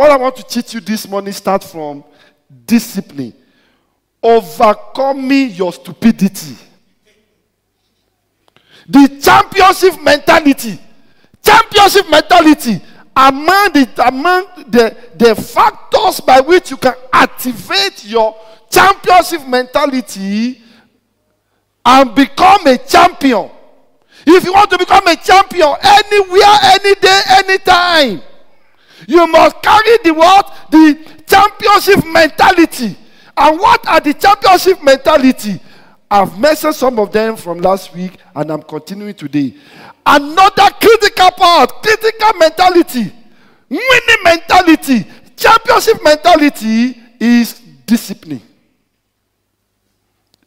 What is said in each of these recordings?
What I want to teach you this morning starts from discipline. Overcoming your stupidity. The championship mentality. Championship mentality among the factors by which you can activate your championship mentality and become a champion. If you want to become a champion anywhere, any day, anytime, you must carry the what? The championship mentality. And what are the championship mentality? I've mentioned some of them from last week and I'm continuing today. Another critical part, critical mentality, winning mentality, championship mentality is discipline.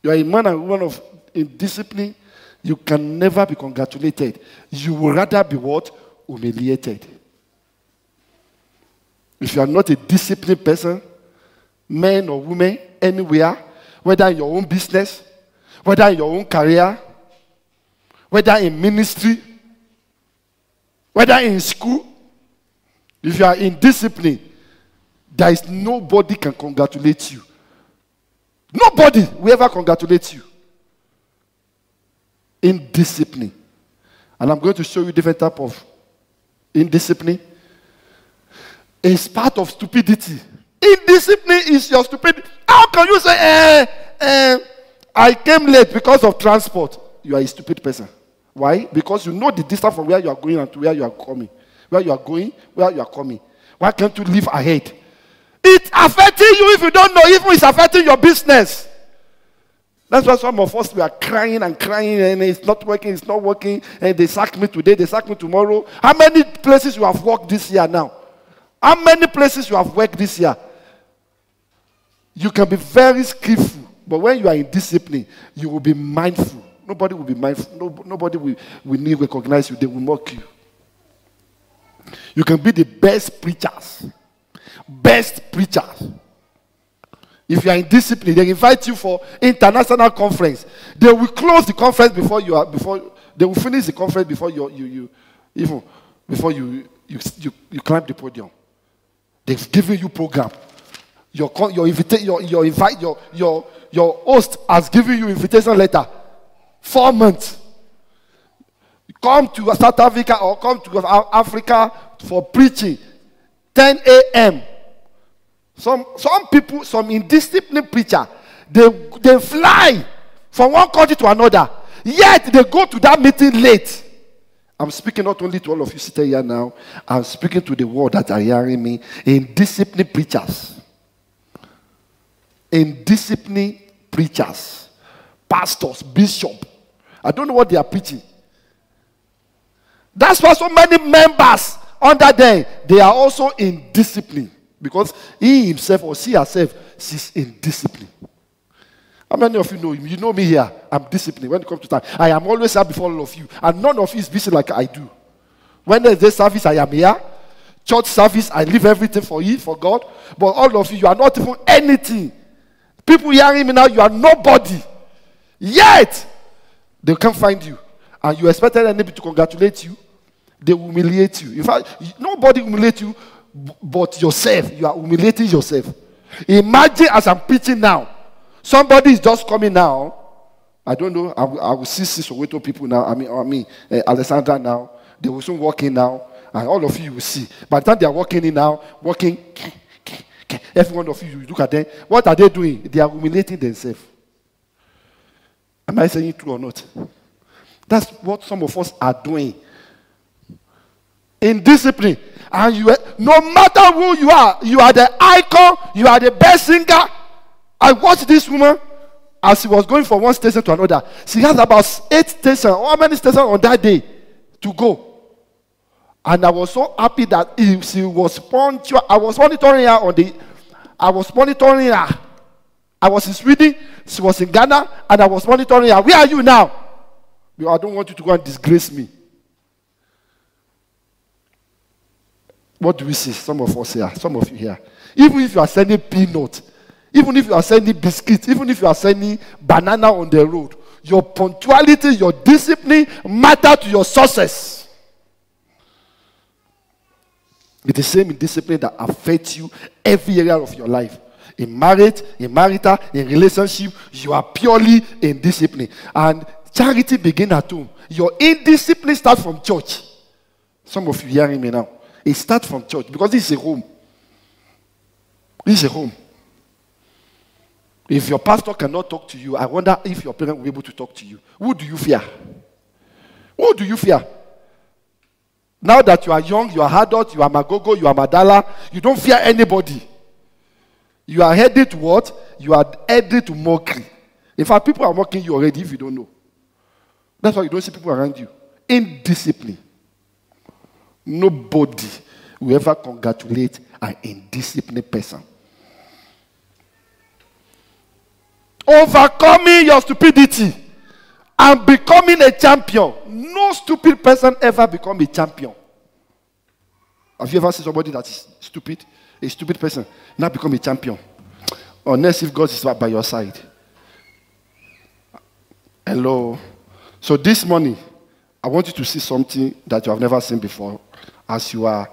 You are a man and woman in discipline, you can never be congratulated. You will rather be what? Humiliated. If you are not a disciplined person, man or woman, anywhere, whether in your own business, whether in your own career, whether in ministry, whether in school, if you are in discipline, there is nobody can congratulate you. Nobody will ever congratulate you. Indiscipline. And I'm going to show you different type of indiscipline. It's part of stupidity. Indiscipline is your stupidity. How can you say, I came late because of transport? You are a stupid person. Why? Because you know the distance from where you are going and to where you are coming. Where you are going, where you are coming. Why can't you live ahead? It's affecting you if you don't know. Even it's affecting your business. That's why some of us, we are crying and crying and it's not working, it's not working. And they sack me today, they sack me tomorrow. How many places you have worked this year now? How many places you have worked this year? You can be very skillful, but when you are in discipline, you will be mindful. Nobody will be mindful. Nobody will need to recognize you. They will mock you. You can be the best preachers. Best preachers. If you are in discipline, they invite you for international conference. They will close the conference before they will finish the conference before you climb the podium. They've given you program. Your host has given you invitation letter. 4 months. Come to South Africa or come to Africa for preaching. 10 a.m. Some people, some indisciplined preacher, they fly from one country to another. Yet they go to that meeting late. I'm speaking not only to all of you sitting here now, I'm speaking to the world that are hearing me. Indisciplined preachers. Indisciplined preachers. Pastors, bishops. I don't know what they are preaching. That's why so many members under them, they are also in discipline. Because he himself or she herself, she's in discipline. How many of you know him? You know me here. I'm disciplined. When it comes to time, I am always here before all of you. And none of you is busy like I do. When there's this service, I am here. Church service, I leave everything for you, for God. But all of you are not even anything. People hearing me now, you are nobody. Yet, they can't find you. And you expected anybody to congratulate you. They will humiliate you. In fact, nobody humiliates you but yourself. You are humiliating yourself. Imagine as I'm preaching now, somebody is just coming now. I don't know. I will see Soweto people now. I mean, Alessandra now. They will soon walk in now. And all of you will see. By the time they are walking in now, every one of you look at them. What are they doing? They are humiliating themselves. Am I saying it true or not? That's what some of us are doing. In discipline. And no matter who you are the icon, you are the best singer. I watched this woman as she was going from one station to another. She has about 8 stations. How many stations on that day to go? And I was so happy that she was punctual. I was monitoring her I was in Sweden, she was in Ghana, and I was monitoring her. Where are you now? I don't want you to go and disgrace me. What do we see? Some of us here, some of you here. Even if you are sending peanuts, even if you are sending biscuits, even if you are sending banana on the road, your punctuality, your discipline matter to your success. It's the same discipline that affects you every area of your life. In marriage, in marital, in relationship, you are purely in discipline. And charity begins at home. Your indiscipline starts from church. Some of you hearing me now. It starts from church because this is a home. This is a home. If your pastor cannot talk to you, I wonder if your parent will be able to talk to you. Who do you fear? Who do you fear? Now that you are young, you are adult, you are Magogo, you are Madala, you don't fear anybody. You are headed to what? You are headed to mockery. In fact, people are mocking you already if you don't know. That's why you don't see people around you. Indiscipline. Nobody will ever congratulate an indisciplined person. Overcoming your stupidity and becoming a champion. No stupid person ever become a champion. Have you ever seen somebody that is stupid? A stupid person now become a champion. Unless if God is by your side. Hello. So this morning, I want you to see something that you have never seen before as you are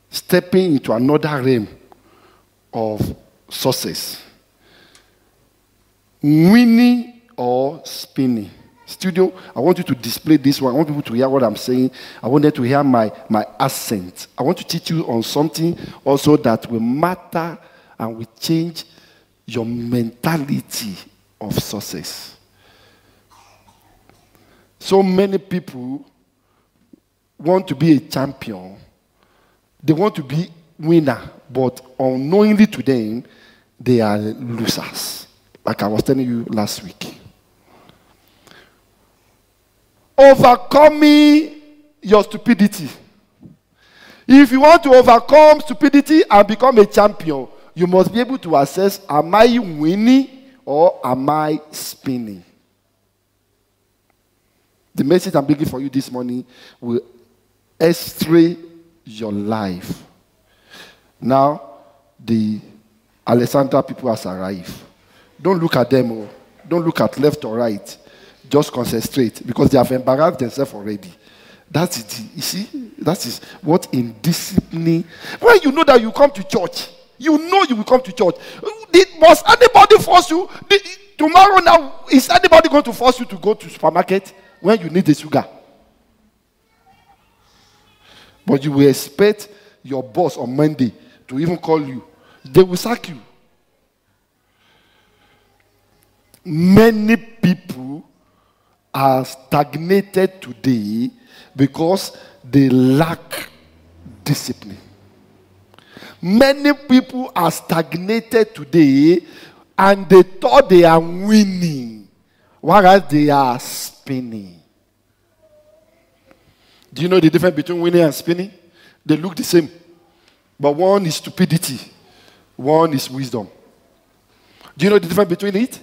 stepping into another realm of success. Winning or spinning. Studio, I want you to display this one. I want people to hear what I'm saying. I want them to hear my accent. I want to teach you on something also that will matter and will change your mentality of success. So many people want to be a champion. They want to be winner, but unknowingly to them, they are losers. Like I was telling you last week. Overcoming your stupidity. If you want to overcome stupidity and become a champion, you must be able to assess, am I winning or am I spinning? The message I'm bringing for you this morning will x-ray your life. Now, the Alexandra people has arrived. Don't look at them. Oh. Don't look at left or right. Just concentrate because they have embarrassed themselves already. That's it. You see, that is what indiscipline. When you know that you come to church, you know you will come to church. Must anybody force you? Tomorrow now, is anybody going to force you to go to the supermarket when you need the sugar? But you will expect your boss on Monday to even call you. They will sack you. Many people are stagnated today because they lack discipline. Many people are stagnated today and they thought they are winning, whereas they are spinning. Do you know the difference between winning and spinning? They look the same. But one is stupidity, one is wisdom. Do you know the difference between it?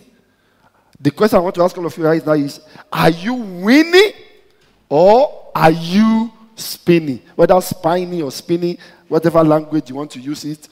The question I want to ask all of you right now is, are you winning or are you spinning? Whether spinning or spinning, whatever language you want to use it,